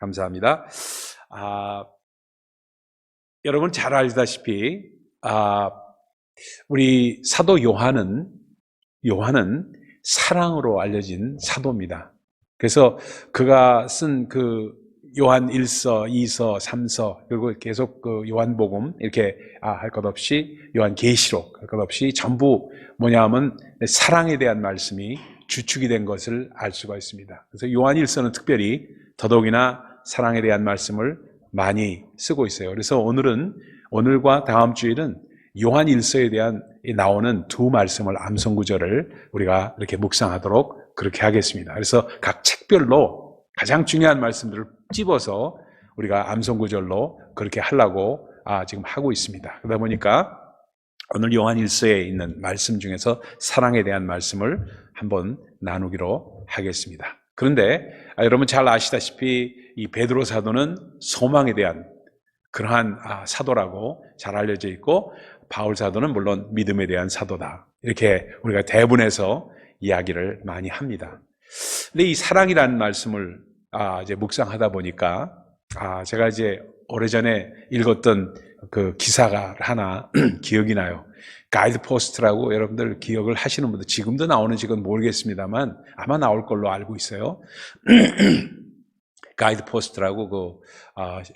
감사합니다. 여러분 잘 알다시피 우리 사도 요한은 사랑으로 알려진 사도입니다. 그래서 그가 쓴 그 요한 1서, 2서, 3서, 그리고 계속 그 요한복음 이렇게 할 것 없이 요한 계시록 할 것 없이 전부 뭐냐면 사랑에 대한 말씀이 주축이 된 것을 알 수가 있습니다. 그래서 요한 1서는 특별히 더더욱이나 사랑에 대한 말씀을 많이 쓰고 있어요. 그래서 오늘과 다음 주일은 요한 1서에 대한 나오는 두 말씀을 암송구절을 우리가 이렇게 묵상하도록 그렇게 하겠습니다. 그래서 각 책별로 가장 중요한 말씀들을 집어서 우리가 암송구절로 그렇게 하려고 지금 하고 있습니다. 그러다 보니까 오늘 요한 1서에 있는 말씀 중에서 사랑에 대한 말씀을 한번 나누기로 하겠습니다. 그런데 여러분 잘 아시다시피 이 베드로 사도는 소망에 대한 그러한 사도라고 잘 알려져 있고, 바울 사도는 물론 믿음에 대한 사도다, 이렇게 우리가 대분해서 이야기를 많이 합니다. 근데 이 사랑이라는 말씀을 이제 묵상하다 보니까 제가 이제 오래전에 읽었던 그 기사가 하나 기억이 나요. 가이드 포스트라고 여러분들 기억을 하시는 분들, 지금도 나오는지는 모르겠습니다만 아마 나올 걸로 알고 있어요. 가이드 포스트라고 그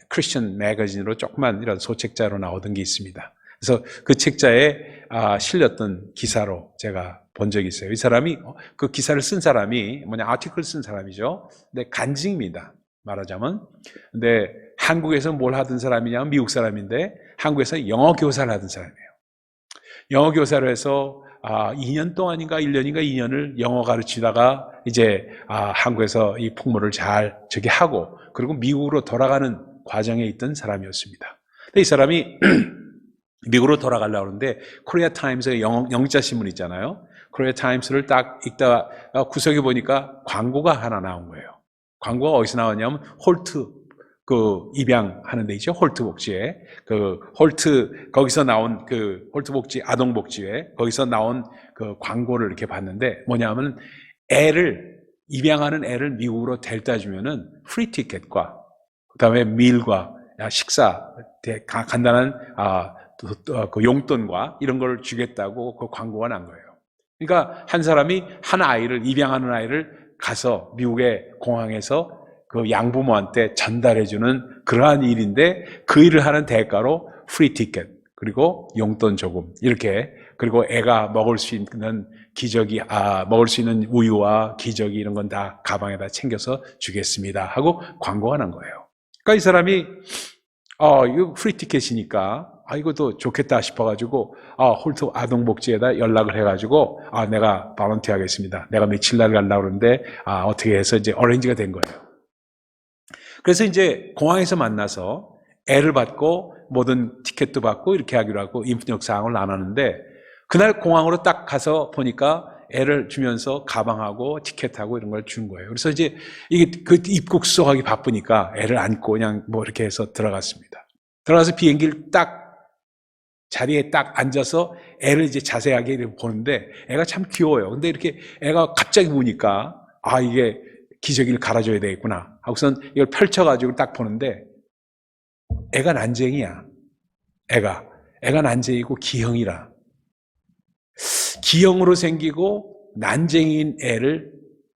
크리스천 매거진으로 조그만 이런 소책자로 나오던 게 있습니다. 그래서 그 책자에 실렸던 기사로 제가 본 적이 있어요. 이 사람이 그 기사를 쓴 사람이 아티클 쓴 사람이죠. 근데 간증입니다, 말하자면. 근데 한국에서 뭘 하던 사람이냐면 미국 사람인데 한국에서 영어 교사를 하던 사람이에요. 영어 교사를 해서 2년 동안인가 1년인가 2년을 영어 가르치다가 이제 한국에서 이 풍물을 잘 하고, 그리고 미국으로 돌아가는 과정에 있던 사람이었습니다. 근데 이 사람이 미국으로 돌아가려고 하는데 코리아 타임스의 영자 신문 있잖아요. 코리아 타임스를 딱 읽다가 구석에 보니까 광고가 하나 나온 거예요. 광고가 어디서 나왔냐면 홀트 그 입양하는 데 있죠. 홀트 복지회. 그 홀트, 거기서 나온 그 홀트 복지 아동 복지회, 거기서 나온 그 광고를 이렇게 봤는데 뭐냐면 입양하는 애를 미국으로 데려다 주면은 프리 티켓과 그다음에 밀과 식사, 간단한 그 용돈과 이런 걸 주겠다고 그 광고가 난 거예요. 그러니까 한 사람이 입양하는 아이를 가서 미국의 공항에서 그 양부모한테 전달해주는 그러한 일인데, 그 일을 하는 대가로 프리 티켓, 그리고 용돈 조금, 이렇게, 그리고 애가 먹을 수 있는 먹을 수 있는 우유와 기저귀 이런 건 다 가방에다 챙겨서 주겠습니다 하고 광고가 난 거예요. 그러니까 이 사람이 이거 프리 티켓이니까 이것도 좋겠다 싶어가지고 홀트 아동복지에다 연락을 해가지고 내가 발런티 하겠습니다. 내가 며칠 날 가려고 그러는데 어떻게 해서 이제 어레인지가 된 거예요. 그래서 이제 공항에서 만나서 애를 받고 모든 티켓도 받고 이렇게 하기로 하고 입력 사항을 나눴는데, 그날 공항으로 딱 가서 보니까 애를 주면서 가방하고 티켓하고 이런 걸 준 거예요. 그래서 이제 이게 그 입국 수속하기 바쁘니까 애를 안고 그냥 이렇게 해서 들어갔습니다. 들어가서 비행기를 딱 자리에 딱 앉아서 애를 이제 자세하게 보는데 애가 참 귀여워요. 근데 이렇게 애가 갑자기 우니까 이게 기저귀를 갈아줘야 되겠구나 하고선 이걸 펼쳐가지고 딱 보는데 애가 난쟁이야. 애가 난쟁이고 기형이라. 기형으로 생기고 난쟁이인 애를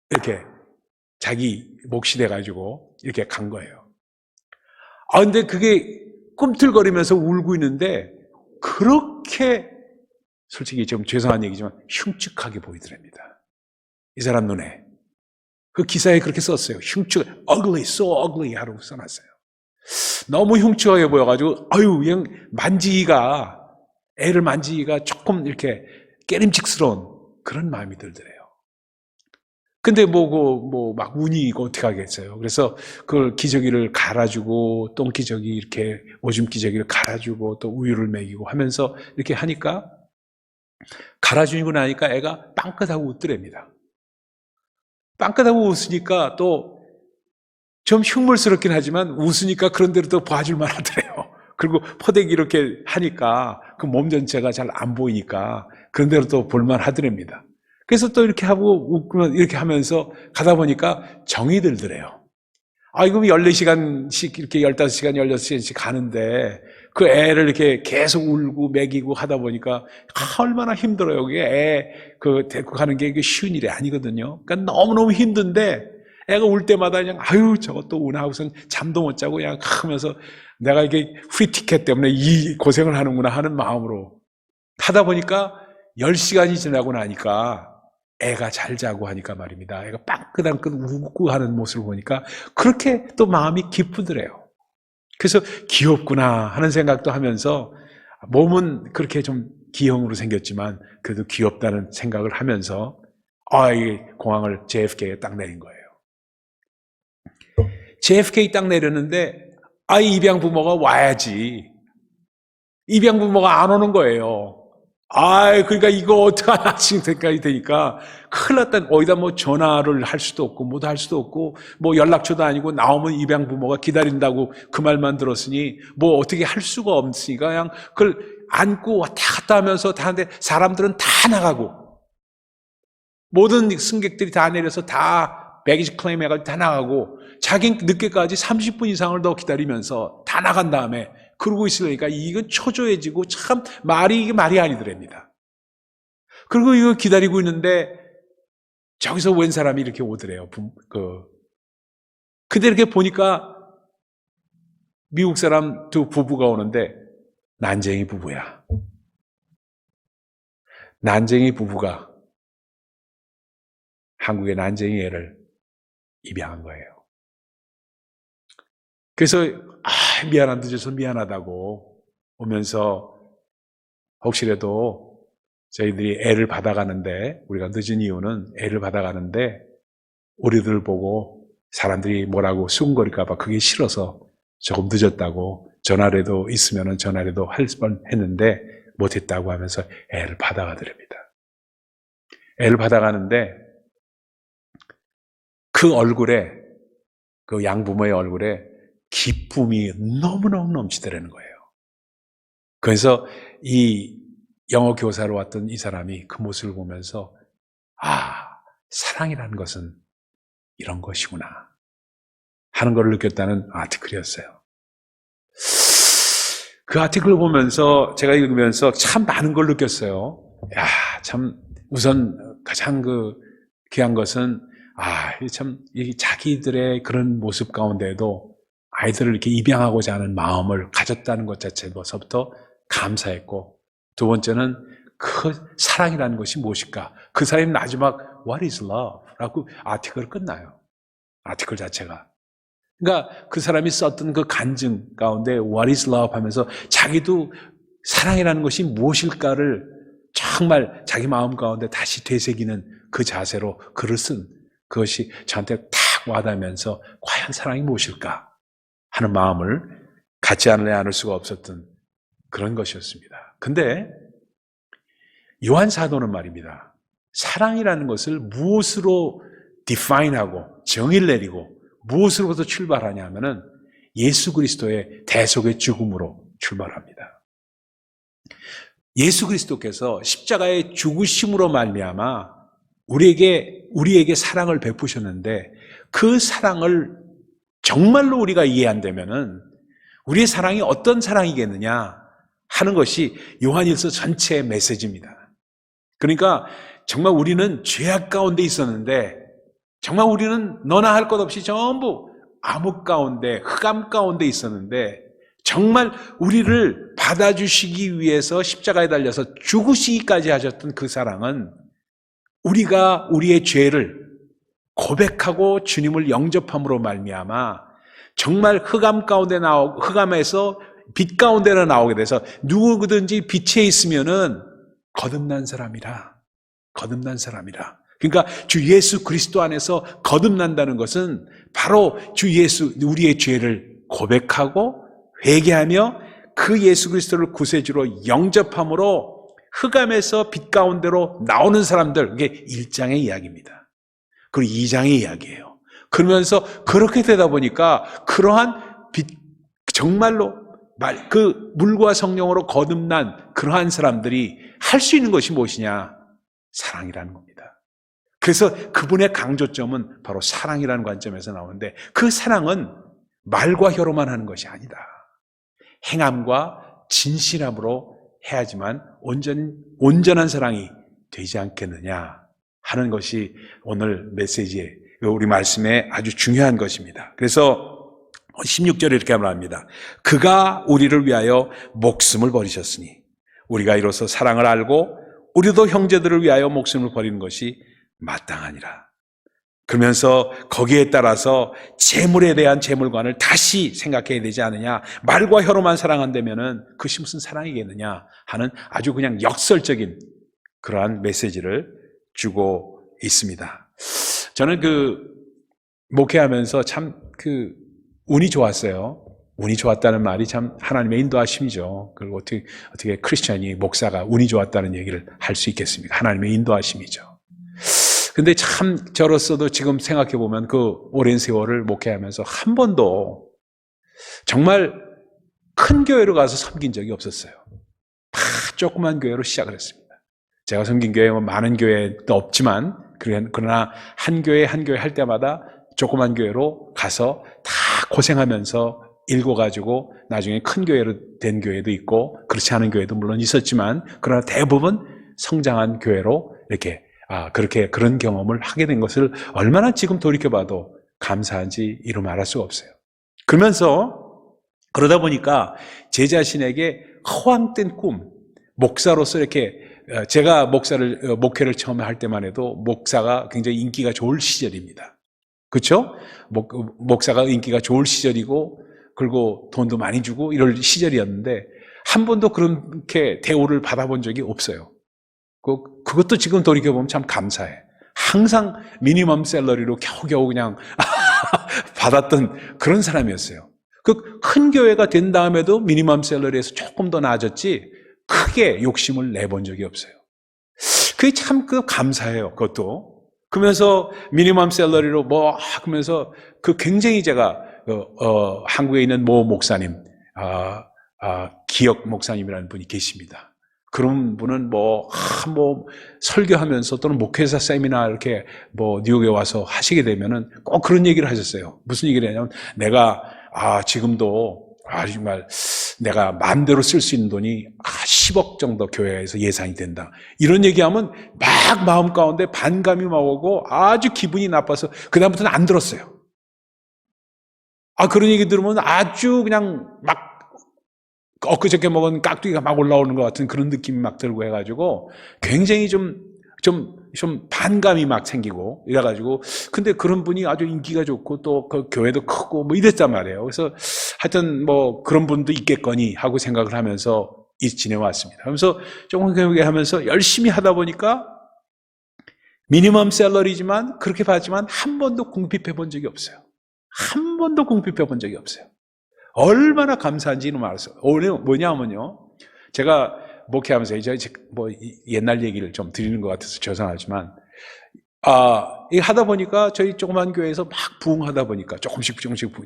이렇게 자기 몫이 돼가지고 이렇게 간 거예요. 근데 그게 꿈틀거리면서 울고 있는데 그렇게, 솔직히 좀 죄송한 얘기지만 흉측하게 보이더랍니다, 이 사람 눈에. 그 기사에 그렇게 썼어요. ugly, so ugly 하라고 써놨어요. 너무 흉측하게 보여가지고 그냥 애를 만지기가 조금 이렇게 깨림직스러운 그런 마음이 들더래요. 근데 막 운이 이거 어떻게 하겠어요. 그래서 그걸 기저귀를 갈아주고, 똥기저귀 이렇게 오줌 기저귀를 갈아주고 또 우유를 먹이고 하면서 이렇게 하니까, 갈아주고 나니까 애가 빵긋하고 웃더랍니다. 빵긋하고 웃으니까 또 좀 흉물스럽긴 하지만 웃으니까 그런 대로 또 봐줄만 하더래요. 그리고 포대기 이렇게 하니까 그 몸 전체가 잘 안 보이니까 그런 대로 또 볼만 하더랍니다. 그래서 또 이렇게 하고 웃고 이렇게 하면서 가다 보니까 정이 들더래요. 그럼 14시간씩 이렇게 15시간, 16시간씩 가는데 그 애를 이렇게 계속 울고 먹이고 하다 보니까 얼마나 힘들어요. 그게 데리고 가는 게 쉬운 일이 아니거든요. 그러니까 너무너무 힘든데 애가 울 때마다 그냥 저것도 우나 하고선 잠도 못 자고 그냥 하면서 내가 이게 프리티켓 때문에 이 고생을 하는구나 하는 마음으로 하다 보니까 10시간이 지나고 나니까 애가 잘 자고 하니까 말입니다. 애가 빵긋빵긋 웃고 하는 모습을 보니까 그렇게 또 마음이 기쁘더래요. 그래서 귀엽구나 하는 생각도 하면서 몸은 그렇게 좀 기형으로 생겼지만 그래도 귀엽다는 생각을 하면서 이 공항을 JFK에 딱 내린 거예요. JFK 딱 내렸는데 이 입양 부모가 와야지. 입양 부모가 안 오는 거예요. 그러니까 이거 어떡하나 지금 생각이 되니까 큰일 났다. 어디다 뭐 전화를 할 수도 없고 뭐도 할 수도 없고 뭐 연락처도 아니고 나오면 입양 부모가 기다린다고 그 말만 들었으니 뭐 어떻게 할 수가 없으니까 그냥 그걸 안고 왔다 갔다 하면서 다 하는데 사람들은 다 나가고 모든 승객들이 다 내려서 다 배기지 클레임 해가지고 다 나가고 자기는 늦게까지 30분 이상을 더 기다리면서 다 나간 다음에 그러고 있으니까 이건 초조해지고 참 이게 말이 아니더랍니다. 그리고 이거 기다리고 있는데 저기서 웬 사람이 이렇게 오더래요. 근데 이렇게 보니까 미국 사람 두 부부가 오는데 난쟁이 부부야. 난쟁이 부부가 한국의 난쟁이 애를 입양한 거예요. 그래서 늦어서 미안하다고 오면서 혹시라도 저희들이 애를 받아가는데 우리가 늦은 이유는 애를 받아가는데 우리들 보고 사람들이 뭐라고 수군거릴까 봐 그게 싫어서 조금 늦었다고 전화라도 있으면 전화라도 할 뻔했는데 못했다고 하면서 애를 받아가더랍니다. 애를 받아가는데 그 얼굴에 그 양부모의 얼굴에 기쁨이 너무너무 넘치더라는 거예요. 그래서 이 영어 교사로 왔던 이 사람이 그 모습을 보면서 사랑이라는 것은 이런 것이구나 하는 걸 느꼈다는 아티클이었어요. 그 아티클을 보면서 제가 읽으면서 참 많은 걸 느꼈어요. 참 우선 가장 귀한 것은 참 자기들의 그런 모습 가운데에도 아이들을 이렇게 입양하고자 하는 마음을 가졌다는 것 자체부터 감사했고, 두 번째는 그 사랑이라는 것이 무엇일까? 그 사람이 마지막 What is love? 라고 아티클을 끝나요. 아티클 자체가. 그러니까 그 사람이 썼던 그 간증 가운데 What is love? 하면서 자기도 사랑이라는 것이 무엇일까를 정말 자기 마음 가운데 다시 되새기는 그 자세로 글을 쓴 그것이 저한테 탁 와닿으면서 과연 사랑이 무엇일까 하는 마음을 갖지 않을 수가 없었던 그런 것이었습니다. 근데 요한 사도는 말입니다. 사랑이라는 것을 무엇으로 define하고 정의를 내리고 무엇으로부터 출발하냐 하면은 예수 그리스도의 대속의 죽음으로 출발합니다. 예수 그리스도께서 십자가의 죽으심으로 말미암아 우리에게 사랑을 베푸셨는데 그 사랑을 정말로 우리가 이해한다면은 우리의 사랑이 어떤 사랑이겠느냐 하는 것이 요한일서 전체의 메시지입니다. 그러니까 정말 우리는 죄악 가운데 있었는데 정말 우리는 너나 할 것 없이 전부 암흑 가운데 흑암 가운데 있었는데 정말 우리를 받아주시기 위해서 십자가에 달려서 죽으시기까지 하셨던 그 사랑은 우리가 우리의 죄를 고백하고 주님을 영접함으로 말미암아 정말 흑암 가운데 흑암에서 빛 가운데로 나오게 돼서 누구든지 빛에 있으면은 거듭난 사람이라. 그러니까 주 예수 그리스도 안에서 거듭난다는 것은 바로 주 예수 우리의 죄를 고백하고 회개하며 그 예수 그리스도를 구세주로 영접함으로 흑암에서 빛 가운데로 나오는 사람들, 그게 1장의 이야기입니다. 그리고 2장의 이야기예요. 그러면서 그렇게 되다 보니까 그러한 빛, 정말로 그 물과 성령으로 거듭난 그러한 사람들이 할 수 있는 것이 무엇이냐? 사랑이라는 겁니다. 그래서 그분의 강조점은 바로 사랑이라는 관점에서 나오는데 그 사랑은 말과 혀로만 하는 것이 아니다. 행함과 진실함으로 해야지만 온전한 사랑이 되지 않겠느냐 하는 것이 오늘 메시지의 우리 말씀에 아주 중요한 것입니다. 그래서 16절에 이렇게 말합니다. 그가 우리를 위하여 목숨을 버리셨으니 우리가 이로써 사랑을 알고 우리도 형제들을 위하여 목숨을 버리는 것이 마땅하니라. 그러면서 거기에 따라서 재물에 대한 재물관을 다시 생각해야 되지 않느냐. 말과 혀로만 사랑한다면은 그것이 무슨 사랑이겠느냐 하는 아주 그냥 역설적인 그러한 메시지를 주고 있습니다. 저는 목회하면서 참 운이 좋았어요. 운이 좋았다는 말이 참 하나님의 인도하심이죠. 그리고 어떻게 크리스천이 목사가 운이 좋았다는 얘기를 할 수 있겠습니까? 하나님의 인도하심이죠. 근데 참 저로서도 지금 생각해보면 그 오랜 세월을 목회하면서 한 번도 정말 큰 교회로 가서 섬긴 적이 없었어요. 다 조그만 교회로 시작을 했습니다. 제가 섬긴 교회는 많은 교회도 없지만 그러나 한 교회 할 때마다 조그만 교회로 가서 다 고생하면서 읽어가지고 나중에 큰 교회로 된 교회도 있고 그렇지 않은 교회도 물론 있었지만 그러나 대부분 성장한 교회로 이렇게 그런 경험을 하게 된 것을 얼마나 지금 돌이켜봐도 감사한지 이루 말할 수가 없어요. 그러다 보니까 제 자신에게 허황된 꿈, 목사로서 이렇게 제가 목회를 처음에 할 때만 해도 목사가 굉장히 인기가 좋을 시절입니다. 그렇죠? 목사가 인기가 좋을 시절이고 그리고 돈도 많이 주고 이럴 시절이었는데 한 번도 그렇게 대우를 받아본 적이 없어요. 그것도 지금 돌이켜보면 참 감사해. 항상 미니멈 샐러리로 겨우겨우 그냥 받았던 그런 사람이었어요. 큰 교회가 된 다음에도 미니멈 샐러리에서 조금 더 나아졌지 크게 욕심을 내본 적이 없어요. 그게 참 감사해요. 그것도. 그러면서 미니멈 샐러리로 그러면서 굉장히 제가 한국에 있는 모 목사님, 기억 목사님이라는 분이 계십니다. 그런 분은 설교하면서 또는 목회자 세미나 이렇게 뉴욕에 와서 하시게 되면은 꼭 그런 얘기를 하셨어요. 무슨 얘기를 하냐면 내가 지금도 정말 내가 마음대로 쓸 수 있는 돈이 10억 정도 교회에서 예산이 된다. 이런 얘기하면 막 마음 가운데 반감이 막 오고 아주 기분이 나빠서 그다음부터는 안 들었어요. 그런 얘기 들으면 아주 그냥 막 엊그저께 먹은 깍두기가 막 올라오는 것 같은 그런 느낌이 막 들고 해가지고 굉장히 좀 반감이 막 생기고 이래가지고 근데 그런 분이 아주 인기가 좋고 또 그 교회도 크고 이랬단 말이에요. 그래서 하여튼 그런 분도 있겠거니 하고 생각을 하면서 지내왔습니다. 그러면서 조금 하면서 열심히 하다 보니까 미니멈 샐러리지만 그렇게 받지만 한 번도 궁핍해 본 적이 없어요. 한 번도 궁핍해 본 적이 없어요. 얼마나 감사한지는 말했어요. 뭐냐면요. 제가 목회하면서 옛날 얘기를 좀 드리는 것 같아서 죄송하지만, 하다 보니까 저희 조그만 교회에서 막 부흥하다 보니까 조금씩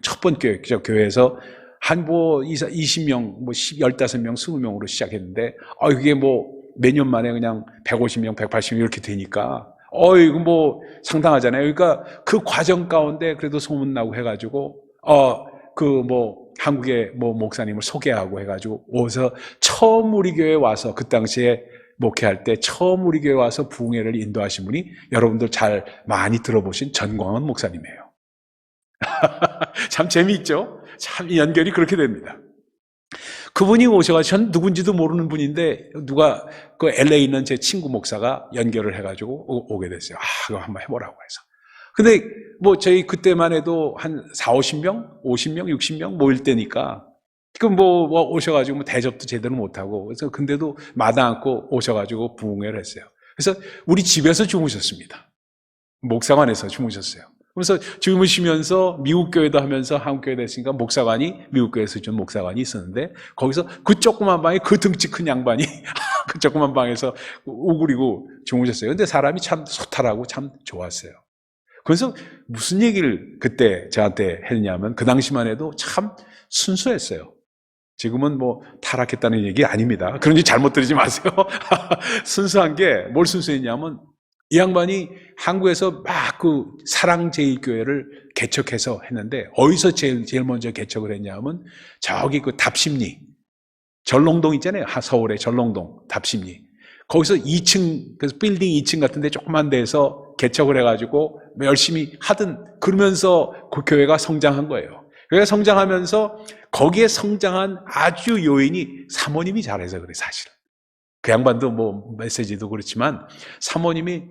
첫 번째 교회에서 한 20명, 15명, 20명으로 시작했는데, 이게 몇 년 만에 그냥 150명, 180명 이렇게 되니까, 이거 상당하잖아요. 그러니까 그 과정 가운데 그래도 소문나고 해가지고, 한국의 목사님을 소개하고 해가지고 오서 처음 우리 교회에 와서 그 당시에 목회할 때 처음 우리 교회에 와서 부흥회를 인도하신 분이 여러분들 잘 많이 들어보신 전광훈 목사님이에요. 참 재미있죠? 참 연결이 그렇게 됩니다. 그분이 오셔가지고 전 누군지도 모르는 분인데 누가 LA에 있는 제 친구 목사가 연결을 해가지고 오게 됐어요. 그거 한번 해보라고 해서. 근데 저희 그때만 해도 한 40, 50명, 60명 모일 때니까 오셔가지고 대접도 제대로 못하고 그래서 근데도 마당 않고 오셔가지고 부흥회를 했어요. 그래서 우리 집에서 주무셨습니다. 목사관에서 주무셨어요. 그래서 주무시면서 미국 교회도 하면서 한국 교회도 했으니까 미국 교회에서 준 목사관이 있었는데 거기서 그 조그만 방에 그 등치 큰 양반이 그 조그만 방에서 우그리고 주무셨어요. 근데 사람이 참 소탈하고 참 좋았어요. 그래서 무슨 얘기를 그때 저한테 했냐면 그 당시만 해도 참 순수했어요. 지금은 타락했다는 얘기 아닙니다. 그런 얘기 잘못 들으지 마세요. 순수한 게 뭘 순수했냐면 이 양반이 한국에서 막 그 사랑제일교회를 개척해서 했는데, 어디서 제일 먼저 개척을 했냐면, 저기 그 답심리, 전롱동 있잖아요. 서울의 전롱동, 답심리. 거기서 2층, 그래서 빌딩 2층 같은데 조그만 데서 개척을 해가지고 열심히 하던, 그러면서 그 교회가 성장한 거예요. 교회가 성장하면서 거기에 성장한 아주 요인이 사모님이 잘해서 그래, 사실은. 그 양반도 뭐 메시지도 그렇지만, 사모님이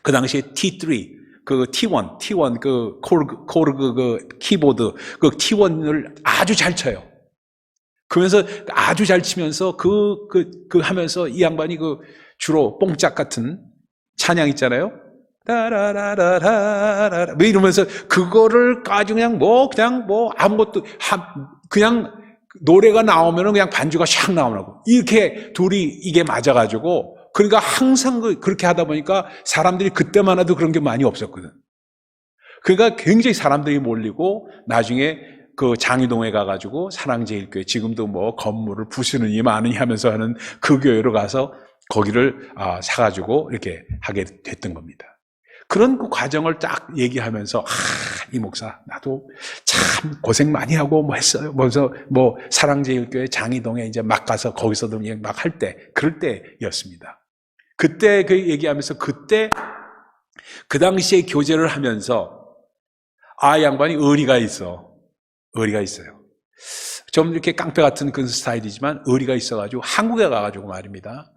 그 당시에 T3, 그 T1 그 코르그 그 키보드, 그 T1을 아주 잘 쳐요. 그러면서 아주 잘 치면서 하면서 이 양반이 그 주로 뽕짝 같은 찬양 있잖아요. 따라라라라라 뭐 이러면서 그거를 아주 그냥 뭐 아무것도 그냥 노래가 나오면은 그냥 반주가 샥 나오라고 이렇게 둘이 이게 맞아가지고 그러니까 항상 그렇게 하다 보니까 사람들이 그때만 해도 그런 게 많이 없었거든. 그러니까 굉장히 사람들이 몰리고 나중에 그 장유동에 가가지고 사랑제일교회 지금도 뭐 건물을 부수느니 마느니 하면서 하는 그 교회로 가서 거기를 사가지고 이렇게 하게 됐던 겁니다. 그런 그 과정을 딱 얘기하면서 이 목사 나도 참 고생 많이 하고 뭐 했어요. 그래서 뭐 사랑제일교회 장이동에 이제 막 가서 거기서도 막 할 때 그럴 때였습니다. 그때 그 얘기하면서 그때 그 당시에 교제를 하면서 양반이 의리가 있어요. 좀 이렇게 깡패 같은 그런 스타일이지만 의리가 있어가지고 한국에 가가지고 말입니다.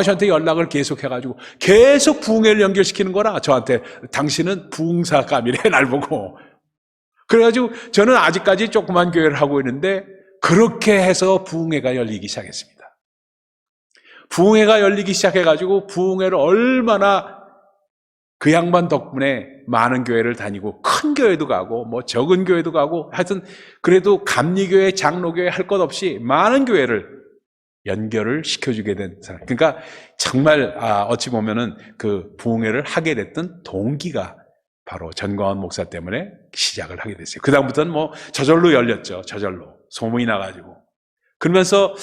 저한테 연락을 계속 해가지고 계속 부흥회를 연결시키는 거라 저한테 당신은 부흥사감이래 날 보고. 그래가지고 저는 아직까지 조그만 교회를 하고 있는데 그렇게 해서 부흥회가 열리기 시작했습니다. 부흥회가 열리기 시작해가지고 부흥회를 얼마나 그 양반 덕분에 많은 교회를 다니고 큰 교회도 가고 뭐 적은 교회도 가고 하여튼 그래도 감리교회 장로교회 할 것 없이 많은 교회를 연결을 시켜주게 된 사람. 그러니까 정말 어찌 보면은 그 부흥회를 하게 됐던 동기가 바로 전광훈 목사 때문에 시작을 하게 됐어요. 그 다음부터는 뭐 저절로 열렸죠. 저절로 소문이 나가지고 그러면서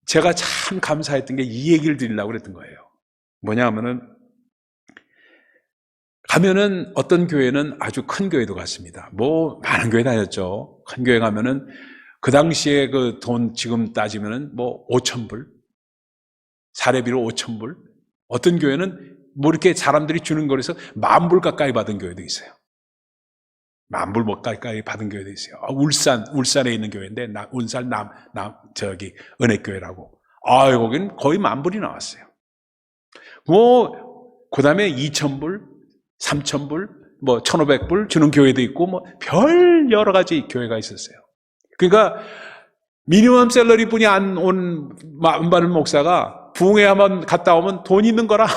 제가 참 감사했던 게 이 얘기를 드리려고 그랬던 거예요. 뭐냐 하면은 가면은 어떤 교회는 아주 큰 교회도 갔습니다. 뭐 많은 교회 다녔죠. 큰 교회 가면은 그 당시에 그 돈 지금 따지면은 뭐 5,000불 사례비로 5,000불 어떤 교회는 뭐 이렇게 사람들이 주는 거에서 10,000불 가까이 받은 교회도 있어요. 10,000불 뭐 가까이 받은 교회도 있어요. 울산에 있는 교회인데 울산 저기 은혜교회라고. 거기는 거의 10,000불이 나왔어요. 그 다음에 2,000불, 3,000불, 뭐 1,500불 주는 교회도 있고, 뭐 별 여러 가지 교회가 있었어요. 그러니까 미니멈 셀러리 뿐이 안 받는 목사가 부흥회 한번 갔다 오면 돈 있는 거라.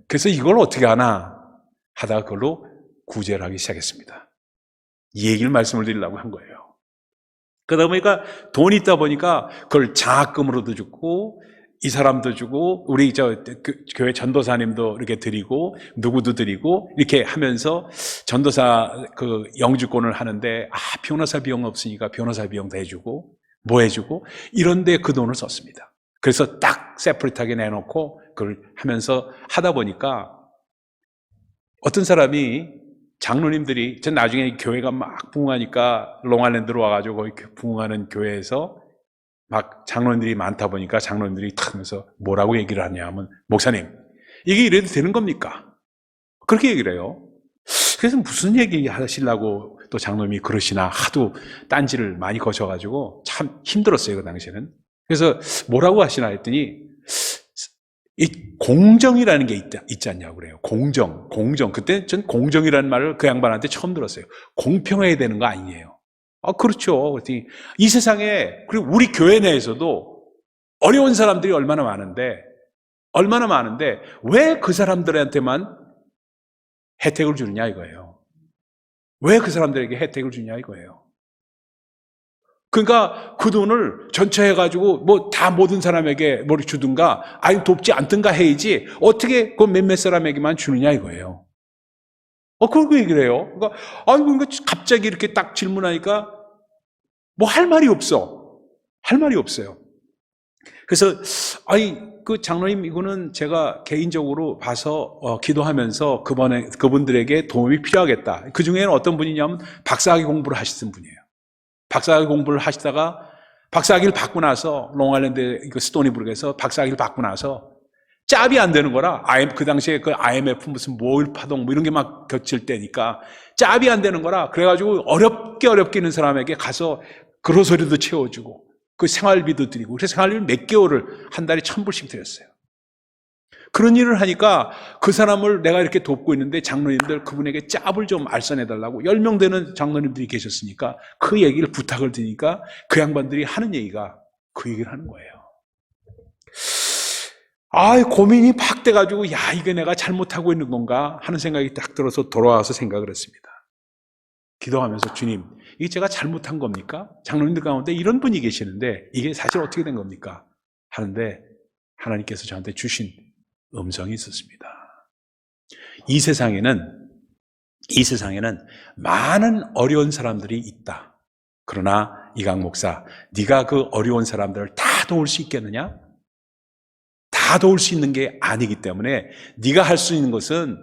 그래서 이걸 어떻게 하나 하다가 그걸로 구제를 하기 시작했습니다. 이 얘기를 말씀을 드리려고 한 거예요. 그러다 보니까 돈이 있다 보니까 그걸 장학금으로도 주고 이 사람도 주고 우리 교회 전도사님도 이렇게 드리고 누구도 드리고 이렇게 하면서 전도사 그 영주권을 하는데 변호사 비용 없으니까 변호사 비용도 해주고 뭐 해주고 이런데 그 돈을 썼습니다. 그래서 딱 세퍼릿하게 내놓고 그걸 하면서 하다 보니까 어떤 사람이 장로님들이 전 나중에 교회가 막 부흥하니까 롱아일랜드로 와가지고 거기 부흥하는 교회에서 막 장로님들이 많다 보니까 장로님들이 탁 하면서 뭐라고 얘기를 하냐 하면 목사님 이게 이래도 되는 겁니까? 그렇게 얘기를 해요. 그래서 무슨 얘기 하시려고 또 장로님이 그러시나 하도 딴지를 많이 거셔가지고 참 힘들었어요 그 당시에는. 그래서 뭐라고 하시나 했더니 이 공정이라는 게 있지 않냐고 그래요. 공정. 그때 전 공정이라는 말을 그 양반한테 처음 들었어요. 공평해야 되는 거 아니에요. 그렇죠. 그랬더니 이 세상에 그리고 우리 교회 내에서도 어려운 사람들이 얼마나 많은데 왜 그 사람들한테만 혜택을 주느냐 이거예요. 왜 그 사람들에게 혜택을 주냐 이거예요. 그러니까 그 돈을 전체 해가지고 뭐 다 모든 사람에게 뭘 주든가 돕지 않든가 해야지 어떻게 그 몇몇 사람에게만 주느냐 이거예요. 그렇게 얘기를 해요. 그러니까 갑자기 이렇게 딱 질문하니까 뭐 할 말이 없어요. 그래서 그 장로님 이거는 제가 개인적으로 봐서 기도하면서 그분들에게 도움이 필요하겠다. 그 중에는 어떤 분이냐면 박사학위 공부를 하시던 분이에요. 박사학위 공부를 하시다가 박사학위를 받고 나서 롱아일랜드 스토니브룩에서 박사학위를 받고 나서 짭이 안 되는 거라 그 당시에 그 IMF 무슨 모일 파동 뭐 이런 게 막 겹칠 때니까 짭이 안 되는 거라 그래가지고 어렵게 있는 사람에게 가서 그로서리도 채워주고 그 생활비도 드리고 그래서 생활비를 몇 개월을 한 달에 1,000불씩 드렸어요. 그런 일을 하니까 그 사람을 내가 이렇게 돕고 있는데 장로님들 그분에게 짭을 좀 알선해달라고 10명 되는 장로님들이 계셨으니까 그 얘기를 부탁을 드리니까 그 양반들이 하는 얘기가 그 얘기를 하는 거예요. 고민이 팍 돼가지고 이게 내가 잘못하고 있는 건가 하는 생각이 딱 들어서 돌아와서 생각을 했습니다. 기도하면서 주님, 이게 제가 잘못한 겁니까? 장로님들 가운데 이런 분이 계시는데 이게 사실 어떻게 된 겁니까? 하는데 하나님께서 저한테 주신 음성이 있었습니다. 이 세상에는 많은 어려운 사람들이 있다. 그러나 이강 목사, 네가 그 어려운 사람들을 다 도울 수 있겠느냐? 다 도울 수 있는 게 아니기 때문에 네가 할 수 있는 것은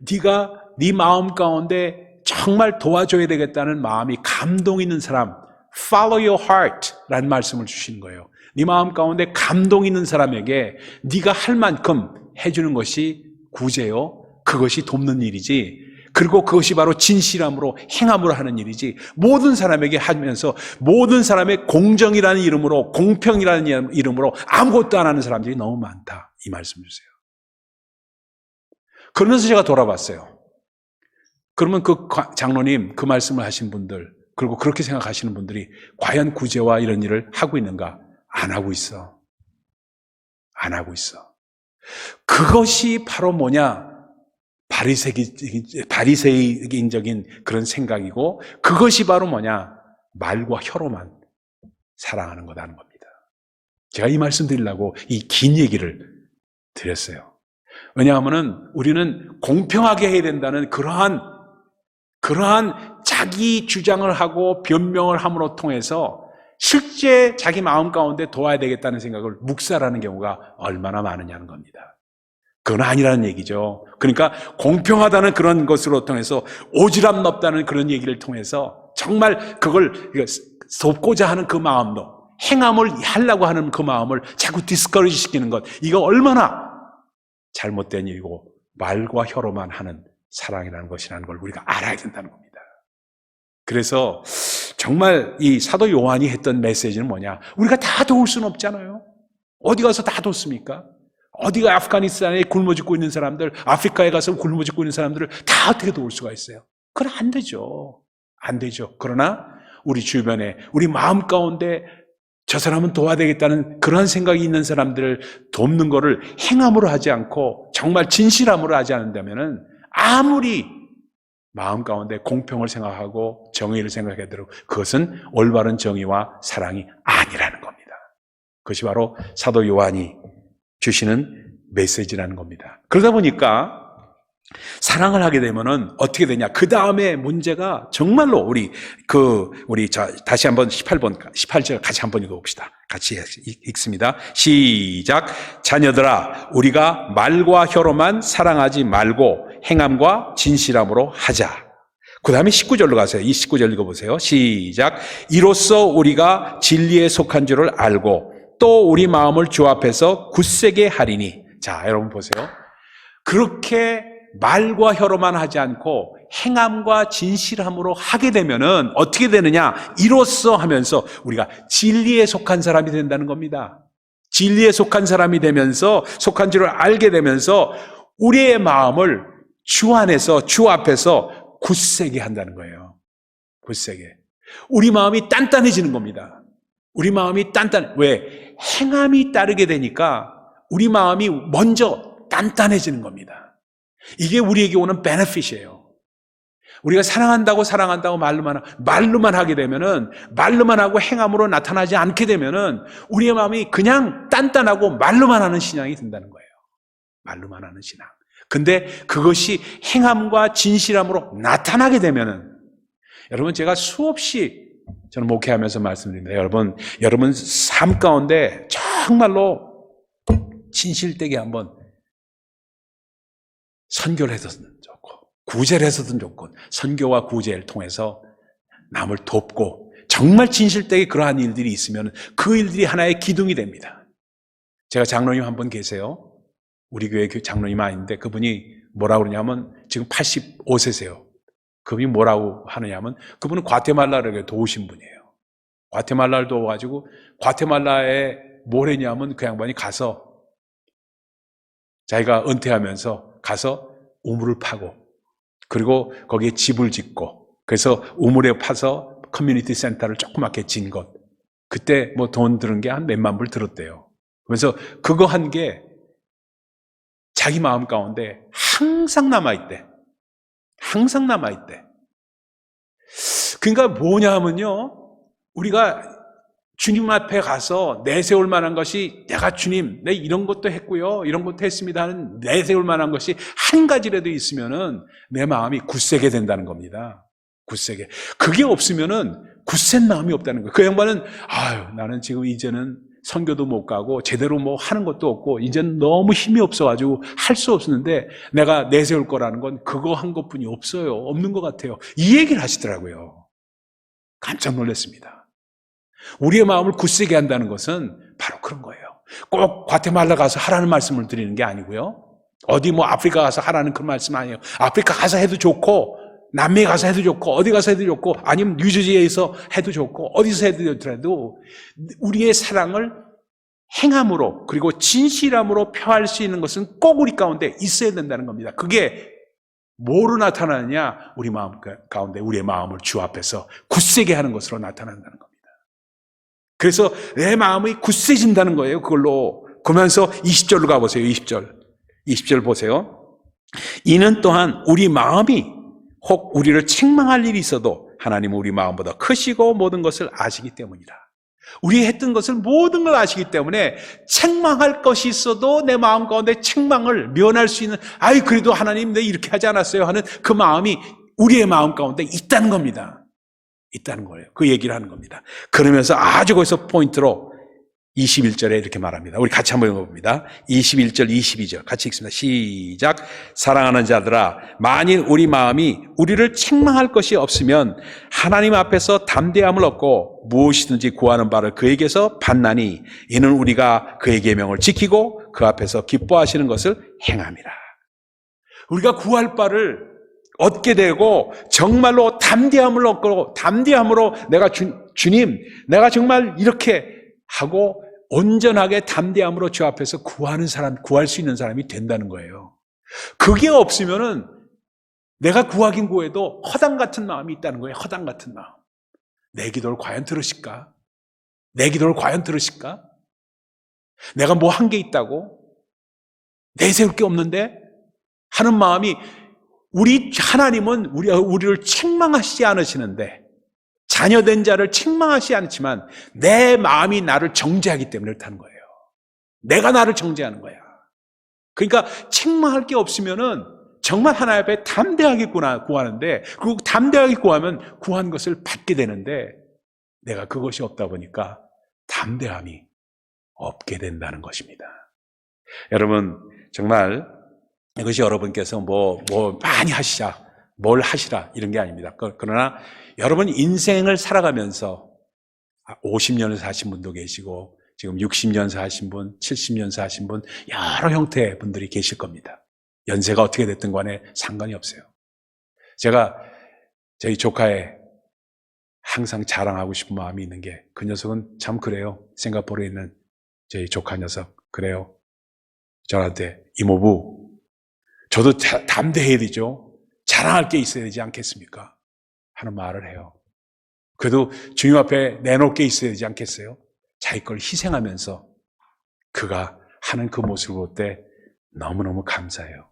네가 네 마음 가운데 정말 도와줘야 되겠다는 마음이 감동 있는 사람, follow your heart 라는 말씀을 주시는 거예요. 네 마음 가운데 감동 있는 사람에게 네가 할 만큼 해주는 것이 구제요. 그것이 돕는 일이지. 그리고 그것이 바로 진실함으로 행함으로 하는 일이지. 모든 사람에게 하면서 모든 사람의 공정이라는 이름으로 공평이라는 이름으로 아무것도 안 하는 사람들이 너무 많다. 이 말씀 주세요. 그러면서 제가 돌아봤어요. 그러면 그 장로님 그 말씀을 하신 분들 그리고 그렇게 생각하시는 분들이 과연 구제와 이런 일을 하고 있는가? 안 하고 있어. 안 하고 있어. 그것이 바로 뭐냐? 바리새인적인 그런 생각이고 그것이 바로 뭐냐? 말과 혀로만 사랑하는 거다는 겁니다. 제가 이 말씀 드리려고 이 긴 얘기를 드렸어요. 왜냐하면 우리는 공평하게 해야 된다는 그러한 자기 주장을 하고 변명을 함으로 통해서 실제 자기 마음 가운데 도와야 되겠다는 생각을 묵살하는 경우가 얼마나 많으냐는 겁니다. 그건 아니라는 얘기죠. 그러니까 공평하다는 그런 것으로 통해서 오지랖 넓다는 그런 얘기를 통해서 정말 그걸 돕고자 하는 그 마음도 행함을 하려고 하는 그 마음을 자꾸 디스커리지 시키는 것, 이거 얼마나 잘못된 일이고 말과 혀로만 하는 사랑이라는 것이라는 걸 우리가 알아야 된다는 겁니다. 그래서 정말 이 사도 요한이 했던 메시지는 뭐냐? 우리가 다 도울 수는 없잖아요. 어디 가서 다 돕습니까? 어디가 아프가니스탄에 굶어 죽고 있는 사람들, 아프리카에 가서 굶어 죽고 있는 사람들을 다 어떻게 도울 수가 있어요? 그건 안 되죠. 안 되죠. 그러나 우리 주변에 우리 마음 가운데 저 사람은 도와야 되겠다는 그런 생각이 있는 사람들을 돕는 것을 행함으로 하지 않고 정말 진실함으로 하지 않는다면은 아무리 마음 가운데 공평을 생각하고 정의를 생각해도 그것은 올바른 정의와 사랑이 아니라는 겁니다. 그것이 바로 사도 요한이 주시는 메시지라는 겁니다. 그러다 보니까 사랑을 하게 되면은 어떻게 되냐? 그 다음에 문제가 정말로 우리 다시 한번 18절 같이 한번 읽어봅시다. 같이 읽습니다. 시작. 자녀들아, 우리가 말과 혀로만 사랑하지 말고 행함과 진실함으로 하자. 그 다음에 19절로 가세요. 이 19절 읽어보세요. 시작. 이로써 우리가 진리에 속한 줄을 알고 또 우리 마음을 주 앞에서 굳세게 하리니. 자, 여러분 보세요. 그렇게 말과 혀로만 하지 않고 행함과 진실함으로 하게 되면은 어떻게 되느냐? 이로써 하면서 우리가 진리에 속한 사람이 된다는 겁니다. 진리에 속한 사람이 되면서 속한 줄을 알게 되면서 우리의 마음을 주 안에서 주 앞에서 굳세게 한다는 거예요. 굳세게. 우리 마음이 단단해지는 겁니다. 우리 마음이 왜? 행함이 따르게 되니까 우리 마음이 먼저 단단해지는 겁니다. 이게 우리에게 오는 베네핏이에요. 우리가 사랑한다고 말로만 하게 되면은, 말로만 하고 행함으로 나타나지 않게 되면은 우리의 마음이 그냥 단단하고 말로만 하는 신앙이 된다는 거예요. 말로만 하는 신앙. 근데 그것이 행함과 진실함으로 나타나게 되면은, 여러분, 제가 수없이 저는 목회하면서 말씀드립니다. 여러분 삶 가운데 정말로 진실되게 한번 선교를 해서든 좋고, 구제를 해서든 좋고, 선교와 구제를 통해서 남을 돕고, 정말 진실되게 그러한 일들이 있으면 그 일들이 하나의 기둥이 됩니다. 제가 장로님 한 분 계세요. 우리 교회 장로님 아닌데 그분이 뭐라고 그러냐면 지금 85세세요. 그분이 뭐라고 하느냐면 그분은 과테말라를 도우신 분이에요. 과테말라를 도와가지고 과테말라에 뭘 했냐면 그 양반이 가서 자기가 은퇴하면서 가서 우물을 파고 그리고 거기에 집을 짓고 그래서 우물에 파서 커뮤니티 센터를 조그맣게 진 것. 그때 뭐 돈 들은 게 한 몇만 불 들었대요. 그래서 그거 한 게 자기 마음 가운데 항상 남아있대. 항상 남아있대. 그러니까 뭐냐 하면요. 우리가 주님 앞에 가서 내세울 만한 것이 내가 주님, 내 이런 것도 했고요. 이런 것도 했습니다 하는 내세울 만한 것이 한 가지라도 있으면은 내 마음이 굳세게 된다는 겁니다. 굳세게. 그게 없으면은 굳센 마음이 없다는 거예요. 그 양반은 나는 지금 이제는 선교도 못 가고 제대로 뭐 하는 것도 없고 이제는 너무 힘이 없어가지고 할 수 없었는데 내가 내세울 거라는 건 그거 한 것뿐이 없어요. 없는 것 같아요. 이 얘기를 하시더라고요. 깜짝 놀랐습니다. 우리의 마음을 굳세게 한다는 것은 바로 그런 거예요. 꼭 과테말라 가서 하라는 말씀을 드리는 게 아니고요. 어디 뭐 아프리카 가서 하라는 그런 말씀 아니에요. 아프리카 가서 해도 좋고 남미에 가서 해도 좋고 어디 가서 해도 좋고 아니면 뉴저지에서 해도 좋고 어디서 해도 좋더라도 우리의 사랑을 행함으로 그리고 진실함으로 표할 수 있는 것은 꼭 우리 가운데 있어야 된다는 겁니다. 그게 뭐로 나타나느냐? 우리 마음 가운데 우리의 마음을 주 앞에서 굳세게 하는 것으로 나타난다는 겁니다. 그래서 내 마음이 굳세진다는 거예요. 그걸로. 그러면서 20절로 가보세요. 20절 보세요. 이는 또한 우리 마음이 혹 우리를 책망할 일이 있어도 하나님은 우리 마음보다 크시고 모든 것을 아시기 때문이다. 우리 했던 것을 모든 걸 아시기 때문에 책망할 것이 있어도 내 마음 가운데 책망을 면할 수 있는 그래도 하나님 내 이렇게 하지 않았어요 하는 그 마음이 우리의 마음 가운데 있다는 겁니다. 있다는 거예요. 그 얘기를 하는 겁니다. 그러면서 아주 거기서 포인트로 21절에 이렇게 말합니다. 우리 같이 한번 읽어봅니다. 21절, 22절 같이 읽습니다. 시작. 사랑하는 자들아, 만일 우리 마음이 우리를 책망할 것이 없으면 하나님 앞에서 담대함을 얻고 무엇이든지 구하는 바를 그에게서 받나니 이는 우리가 그의 계명을 지키고 그 앞에서 기뻐하시는 것을 행함이라. 우리가 구할 바를 얻게 되고 정말로 담대함을 얻고 담대함으로 내가 주님 내가 정말 이렇게 하고 온전하게 담대함으로 주 앞에서 구할 수 있는 사람이 된다는 거예요. 그게 없으면은 내가 구하긴 구해도 허당 같은 마음이 있다는 거예요. 허당 같은 마음. 내 기도를 과연 들으실까? 내 기도를 과연 들으실까? 내가 뭐 한 게 있다고? 내세울 게 없는데? 하는 마음이 하나님은 우리를 책망하시지 않으시는데 자녀된 자를 책망하시지 않지만 내 마음이 나를 정죄하기 때문에 그렇다는 거예요. 내가 나를 정죄하는 거야. 그러니까 책망할 게 없으면은 정말 하나님 앞에 담대하게 구하는데 그리고 담대하게 구하면 구한 것을 받게 되는데 내가 그것이 없다 보니까 담대함이 없게 된다는 것입니다. 여러분 정말 이것이 여러분께서 뭐 많이 하시자 뭘 하시라 이런 게 아닙니다. 그러나 여러분 인생을 살아가면서 50년을 사신 분도 계시고 지금 60년 사신 분, 70년 사신 분 여러 형태의 분들이 계실 겁니다. 연세가 어떻게 됐든 간에 상관이 없어요. 제가 저희 조카의 항상 자랑하고 싶은 마음이 있는 게 그 녀석은 참 그래요. 싱가포르에 있는 저희 조카 녀석 그래요. 저한테 이모부 저도 담대해야 되죠. 자랑할 게 있어야 되지 않겠습니까? 하는 말을 해요. 그래도 주님 앞에 내놓을 게 있어야 되지 않겠어요? 자기 걸 희생하면서 그가 하는 그 모습을 볼 때 너무너무 감사해요.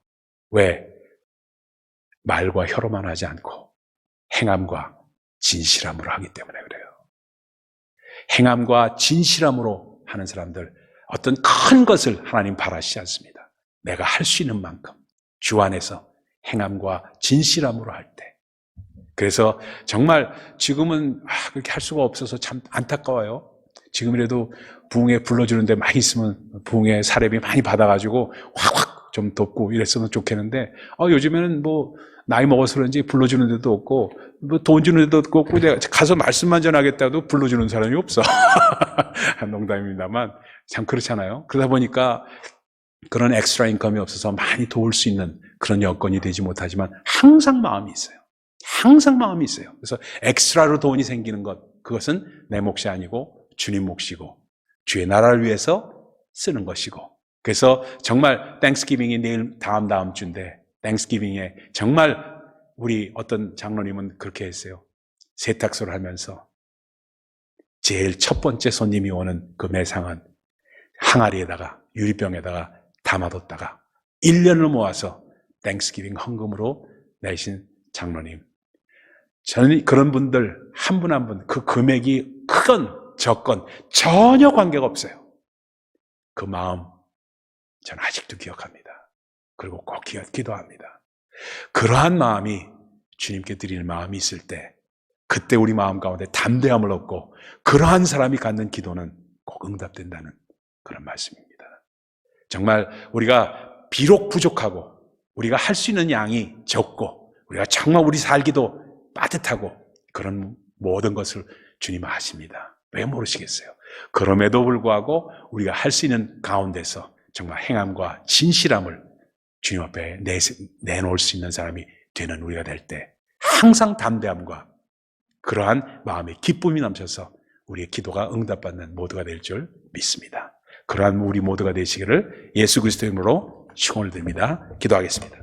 왜? 말과 혀로만 하지 않고 행함과 진실함으로 하기 때문에 그래요. 행함과 진실함으로 하는 사람들 어떤 큰 것을 하나님 바라시지 않습니다. 내가 할 수 있는 만큼 주 안에서 행함과 진실함으로 할 때. 그래서 정말 지금은 그렇게 할 수가 없어서 참 안타까워요. 지금이라도 부흥회 불러주는 데 많이 있으면 부흥회 사례비 많이 받아가지고 확확 좀 돕고 이랬으면 좋겠는데, 요즘에는 뭐 나이 먹어서 그런지 불러주는 데도 없고, 뭐 돈 주는 데도 없고, 가서 말씀만 전하겠다도 불러주는 사람이 없어. 농담입니다만, 참 그렇잖아요. 그러다 보니까 그런 엑스트라 인컴이 없어서 많이 도울 수 있는 그런 여건이 되지 못하지만 항상 마음이 있어요. 항상 마음이 있어요. 그래서 엑스트라로 돈이 생기는 것, 그것은 내 몫이 아니고 주님 몫이고 주의 나라를 위해서 쓰는 것이고, 그래서 정말 땡스기빙이 내일 다음 주인데, 땡스기빙에 정말 우리 어떤 장로님은 그렇게 했어요. 세탁소를 하면서 제일 첫 번째 손님이 오는 그 매상은 항아리에다가 유리병에다가 담아뒀다가 1년을 모아서 땡스기빙 헌금으로 내신 장로님. 저는 그런 분들 한 분 한 분 그 금액이 크건 적건 전혀 관계가 없어요. 그 마음 저는 아직도 기억합니다. 그리고 꼭 기도합니다. 그러한 마음이 주님께 드릴 마음이 있을 때, 그때 우리 마음 가운데 담대함을 얻고 그러한 사람이 갖는 기도는 꼭 응답된다는 그런 말씀입니다. 정말 우리가 비록 부족하고 우리가 할 수 있는 양이 적고 우리가 정말 우리 살기도 빠듯하고 그런 모든 것을 주님은 아십니다. 왜 모르시겠어요? 그럼에도 불구하고 우리가 할 수 있는 가운데서 정말 행함과 진실함을 주님 앞에 내놓을 수 있는 사람이 되는 우리가 될 때 항상 담대함과 그러한 마음의 기쁨이 넘쳐서 우리의 기도가 응답받는 모두가 될 줄 믿습니다. 그러한 우리 모두가 되시기를 예수 그리스도의 이름으로 축원을 드립니다. 기도하겠습니다.